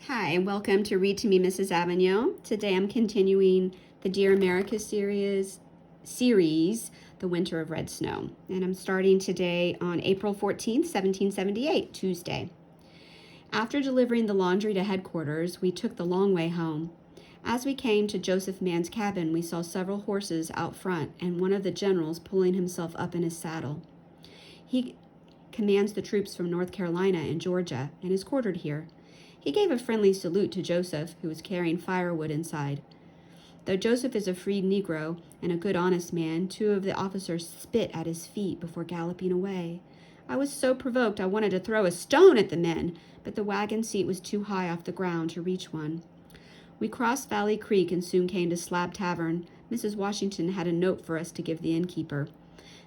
Hi, and welcome to Read to Me, Mrs. Avignon. Today I'm continuing the Dear America series, The Winter of Red Snow. And I'm starting today on April 14th, 1778, Tuesday. After delivering the laundry to headquarters, we took the long way home. As we came to Joseph Mann's cabin, we saw several horses out front and one of the generals pulling himself up in his saddle. He commands the troops from North Carolina and Georgia and is quartered here. He gave a friendly salute to Joseph, who was carrying firewood inside. Though Joseph is a freed Negro and a good honest man, two of the officers spit at his feet before galloping away. I was so provoked I wanted to throw a stone at the men, but the wagon seat was too high off the ground to reach one. We crossed Valley Creek and soon came to Slab Tavern. Mrs. Washington had a note for us to give the innkeeper.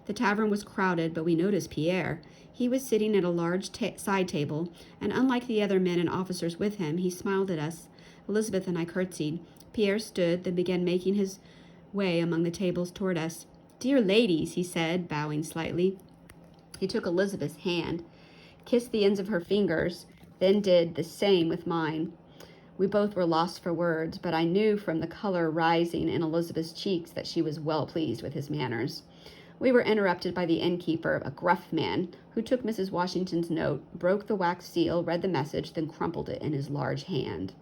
The tavern was crowded, but we noticed Pierre. He was sitting at a large side table, and unlike the other men and officers with him, he smiled at us. Elizabeth and I curtsied. Pierre stood, then began making his way among the tables toward us. "Dear ladies," he said, bowing slightly. He took Elizabeth's hand, kissed the ends of her fingers, then did the same with mine. We both were lost for words, but I knew from the color rising in Elizabeth's cheeks that she was well pleased with his manners. We were interrupted by the innkeeper, a gruff man, who took Mrs. Washington's note, broke the wax seal, read the message, then crumpled it in his large hand.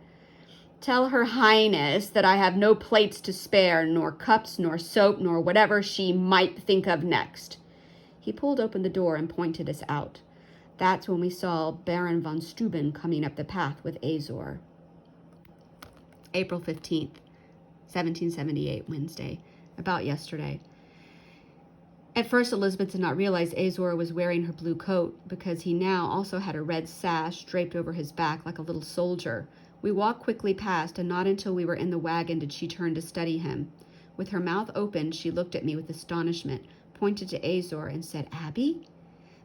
"Tell her Highness that I have no plates to spare, nor cups, nor soap, nor whatever she might think of next." He pulled open the door and pointed us out. That's when we saw Baron von Steuben coming up the path with Azor. April 15th, 1778, Wednesday. About yesterday. At first, Elizabeth did not realize Azor was wearing her blue coat because he now also had a red sash draped over his back like a little soldier. We walked quickly past, and not until we were in the wagon did she turn to study him. With her mouth open, she looked at me with astonishment, pointed to Azor, and said, "Abby?"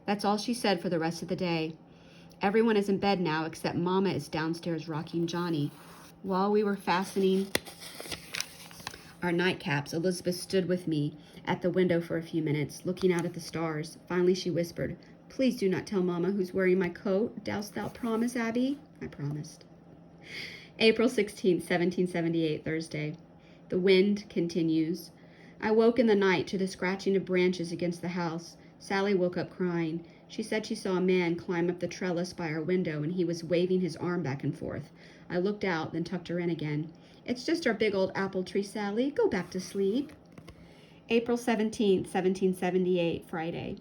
That's all she said for the rest of the day. Everyone is in bed now except Mama is downstairs rocking Johnny. While we were fastening our nightcaps, Elizabeth stood with me at the window for a few minutes, looking out at the stars. Finally, she whispered, "Please do not tell Mama who's wearing my coat. Dost thou promise, Abby?" I promised. April 16th, 1778, Thursday. The wind continues. I woke in the night to the scratching of branches against the house. Sally woke up crying. She said she saw a man climb up the trellis by our window, and he was waving his arm back and forth. I looked out, then tucked her in again. "It's just our big old apple tree, Sally. Go back to sleep." April 17th, 1778, Friday.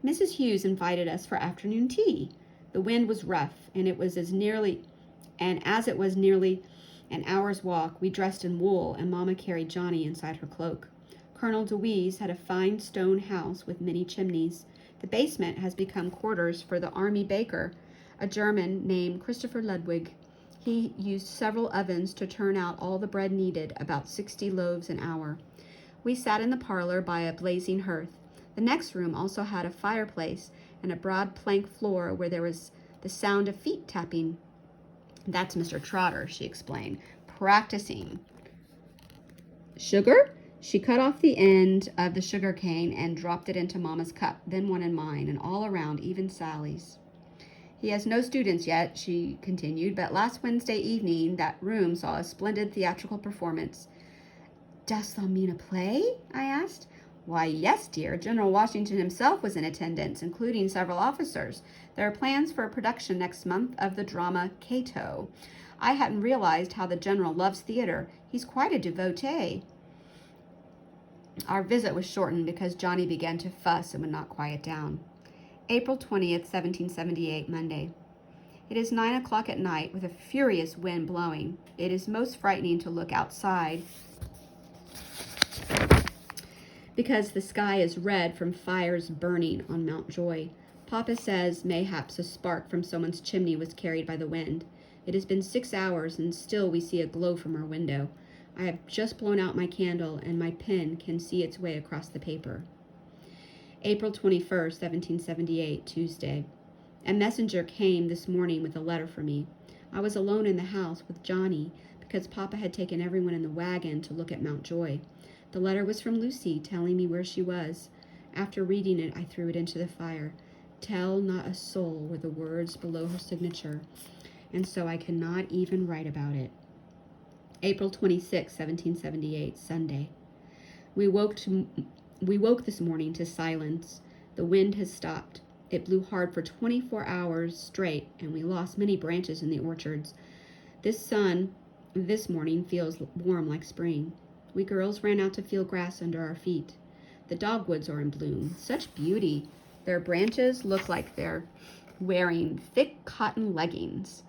Mrs. Hughes invited us for afternoon tea. The wind was rough, and as it was nearly an hour's walk, we dressed in wool, and Mama carried Johnny inside her cloak. Colonel DeWeese had a fine stone house with many chimneys. The basement has become quarters for the army baker, a German named Christopher Ludwig. He used several ovens to turn out all the bread needed, about 60 loaves an hour. We sat in the parlor by a blazing hearth. The next room also had a fireplace and a broad plank floor where there was the sound of feet tapping. "That's Mr. Trotter," she explained, "practicing." "Sugar?" She cut off the end of the sugar cane and dropped it into Mama's cup, then one in mine, and all around, even Sally's. "He has no students yet," she continued, "but last Wednesday evening that room saw a splendid theatrical performance." "Dost thou mean a play?" I asked. "Why, yes, dear. General Washington himself was in attendance, including several officers. There are plans for a production next month of the drama Cato. I hadn't realized how the general loves theater. He's quite a devotee." Our visit was shortened because Johnny began to fuss and would not quiet down. April 20th, 1778, Monday. It is 9 o'clock at night with a furious wind blowing. It is most frightening to look outside because the sky is red from fires burning on Mount Joy. Papa says mayhaps a spark from someone's chimney was carried by the wind. It has been 6 hours, and still we see a glow from our window. I have just blown out my candle, and my pen can see its way across the paper. April 21st, 1778, Tuesday. A messenger came this morning with a letter for me. I was alone in the house with Johnny because Papa had taken everyone in the wagon to look at Mount Joy. The letter was from Lucy, telling me where she was. After reading it, I threw it into the fire. "Tell not a soul," were the words below her signature. and so I cannot even write about it. April 26, 1778, Sunday. We woke this morning to silence. The wind has stopped. It blew hard for 24 hours straight, and we lost many branches in the orchards. This sun this morning feels warm like spring. We girls ran out to feel grass under our feet. The dogwoods are in bloom. Such beauty. Their branches look like they're wearing thick cotton leggings.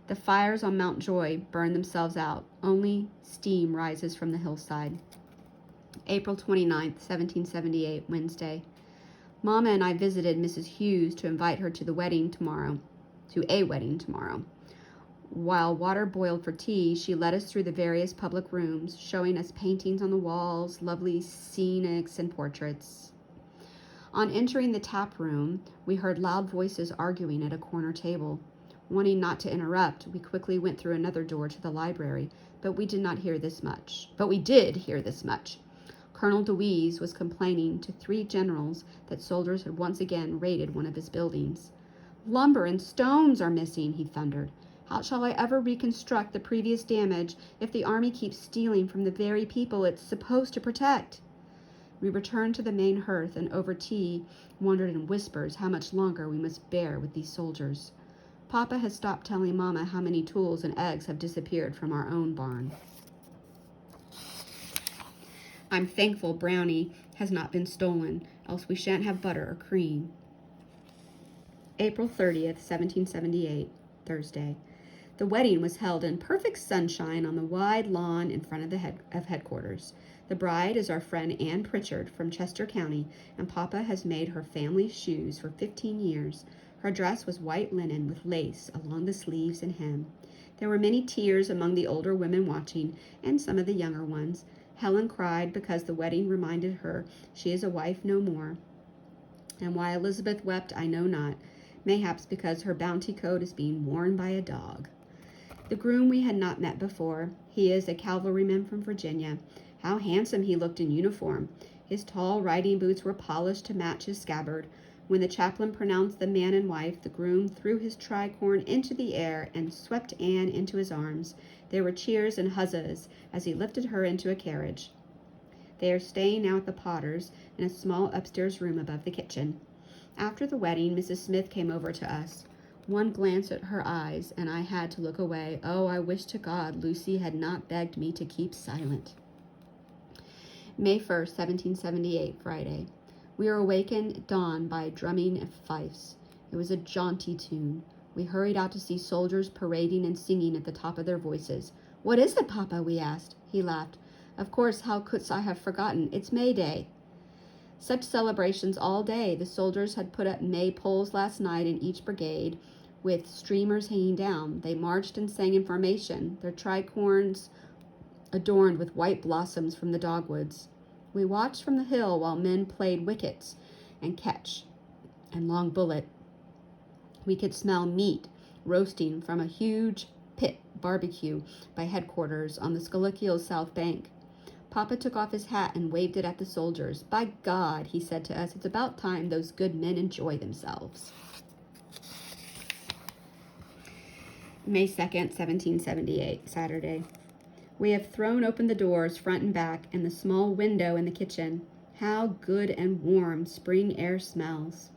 The fires on Mount Joy burn themselves out. Only steam rises from the hillside. April 29th, 1778, Wednesday. Mama and I visited Mrs. Hughes to invite her to a wedding tomorrow. While water boiled for tea, she led us through the various public rooms, showing us paintings on the walls, lovely scenics, and portraits. On entering the tap room, we heard loud voices arguing at a corner table. Wanting not to interrupt, we quickly went through another door to the library, but we did hear this much. Colonel DeWeese was complaining to 3 generals that soldiers had once again raided one of his buildings. "Lumber and stones are missing," he thundered. "How shall I ever reconstruct the previous damage if the army keeps stealing from the very people it's supposed to protect?" We returned to the main hearth and over tea wondered in whispers how much longer we must bear with these soldiers. Papa has stopped telling Mama how many tools and eggs have disappeared from our own barn. I'm thankful Brownie has not been stolen, else we shan't have butter or cream. April 30th, 1778, Thursday. The wedding was held in perfect sunshine on the wide lawn in front of headquarters. The bride is our friend Ann Pritchard from Chester County, and Papa has made her family shoes for 15 years. Her dress was white linen with lace along the sleeves and hem. There were many tears among the older women watching, and some of the younger ones. Helen cried because the wedding reminded her she is a wife no more. And why Elizabeth wept, I know not. Mayhaps because her bounty coat is being worn by a dog. The groom we had not met before. He is a cavalryman from Virginia. How handsome he looked in uniform. His tall riding boots were polished to match his scabbard. When the chaplain pronounced them man and wife, the groom threw his tricorn into the air and swept Anne into his arms. There were cheers and huzzas as he lifted her into a carriage. They are staying now at the Potters in a small upstairs room above the kitchen. After the wedding, Mrs. Smith came over to us. One glance at her eyes, and I had to look away. Oh, I wish to God Lucy had not begged me to keep silent. May 1st, 1778, Friday. We were awakened at dawn by drumming of fifes. It was a jaunty tune. We hurried out to see soldiers parading and singing at the top of their voices. "What is it, Papa?" we asked. He laughed. "Of course, how could I have forgotten? It's May Day." Such celebrations all day. The soldiers had put up maypoles last night in each brigade with streamers hanging down. They marched and sang in formation, their tricorns adorned with white blossoms from the dogwoods. We watched from the hill while men played wickets and catch and long bullet. We could smell meat roasting from a huge pit barbecue by headquarters on the Schuylkill South Bank. Papa took off his hat and waved it at the soldiers. "By God," he said to us, "it's about time those good men enjoy themselves." May 2nd, 1778, Saturday. We have thrown open the doors, front and back, and the small window in the kitchen. How good and warm spring air smells.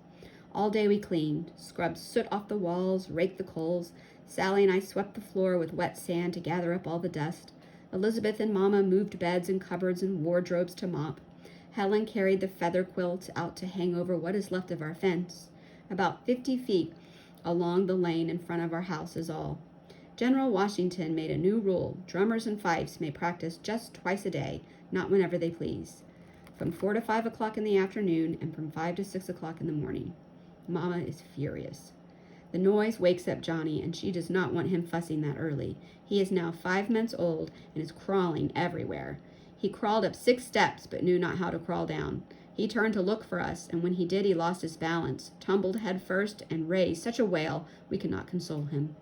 All day we cleaned, scrubbed soot off the walls, raked the coals. Sally and I swept the floor with wet sand to gather up all the dust. Elizabeth and Mama moved beds and cupboards and wardrobes to mop. Helen carried the feather quilt out to hang over what is left of our fence. About 50 feet along the lane in front of our house is all. General Washington made a new rule. Drummers and fifes may practice just twice a day, not whenever they please. From 4 to 5 o'clock in the afternoon and from 5 to 6 o'clock in the morning. Mama is furious. The noise wakes up Johnny, and she does not want him fussing that early. He is now 5 months old and is crawling everywhere. He crawled up 6 steps, but knew not how to crawl down. He turned to look for us, and when he did, he lost his balance, tumbled head first, and raised such a wail we could not console him.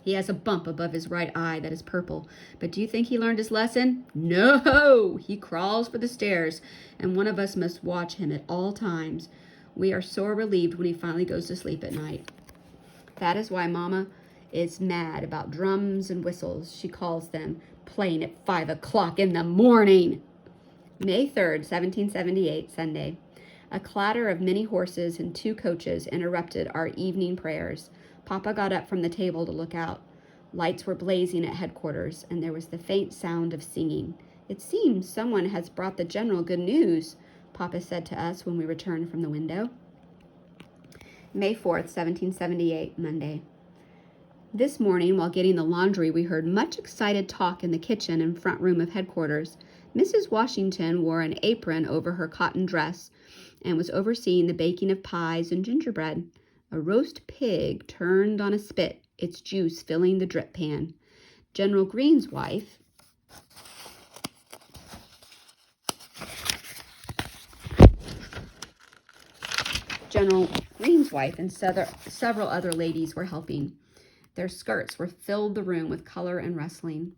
He has a bump above his right eye that is purple, but do you think he learned his lesson? No! He crawls for the stairs, and one of us must watch him at all times. We are sore relieved when he finally goes to sleep at night. That is why Mama is mad about drums and whistles. She calls them playing at 5 o'clock in the morning. May 3rd, 1778, Sunday. A clatter of many horses and 2 coaches interrupted our evening prayers. Papa got up from the table to look out. Lights were blazing at headquarters, and there was the faint sound of singing. It seems someone has brought the general good news, Papa said to us when we returned from the window. May 4th, 1778, Monday. This morning, while getting the laundry, we heard much excited talk in the kitchen and front room of headquarters. Mrs. Washington wore an apron over her cotton dress and was overseeing the baking of pies and gingerbread. A roast pig turned on a spit, its juice filling the drip pan. General Green's wife and several other ladies were helping. Their skirts filled the room with color and rustling.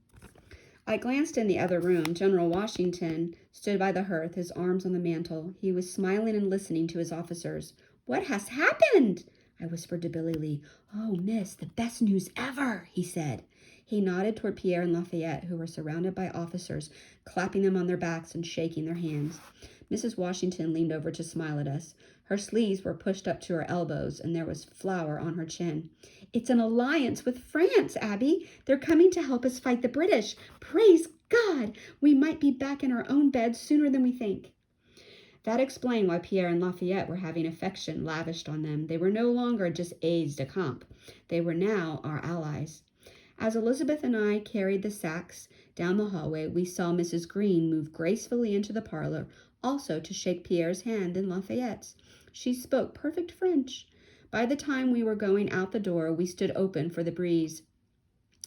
I glanced in the other room. General Washington stood by the hearth, his arms on the mantel. He was smiling and listening to his officers. "What has happened?" I whispered to Billy Lee. "Oh, miss, the best news ever," he said. He nodded toward Pierre and Lafayette, who were surrounded by officers, clapping them on their backs and shaking their hands. Mrs. Washington leaned over to smile at us. Her sleeves were pushed up to her elbows, and there was flour on her chin. "It's an alliance with France, Abby. They're coming to help us fight the British. Praise God! We might be back in our own beds sooner than we think." That explained why Pierre and Lafayette were having affection lavished on them. They were no longer just aides de camp. They were now our allies. As Elizabeth and I carried the sacks down the hallway, we saw Mrs. Green move gracefully into the parlor, also to shake Pierre's hand and Lafayette's. She spoke perfect French. By the time we were going out the door, we stood open for the breeze.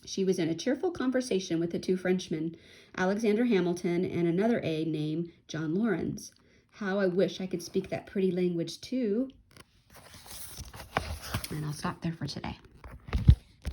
She was in a cheerful conversation with the 2 Frenchmen, Alexander Hamilton and another aide named John Lawrence. How I wish I could speak that pretty language too. And I'll stop there for today.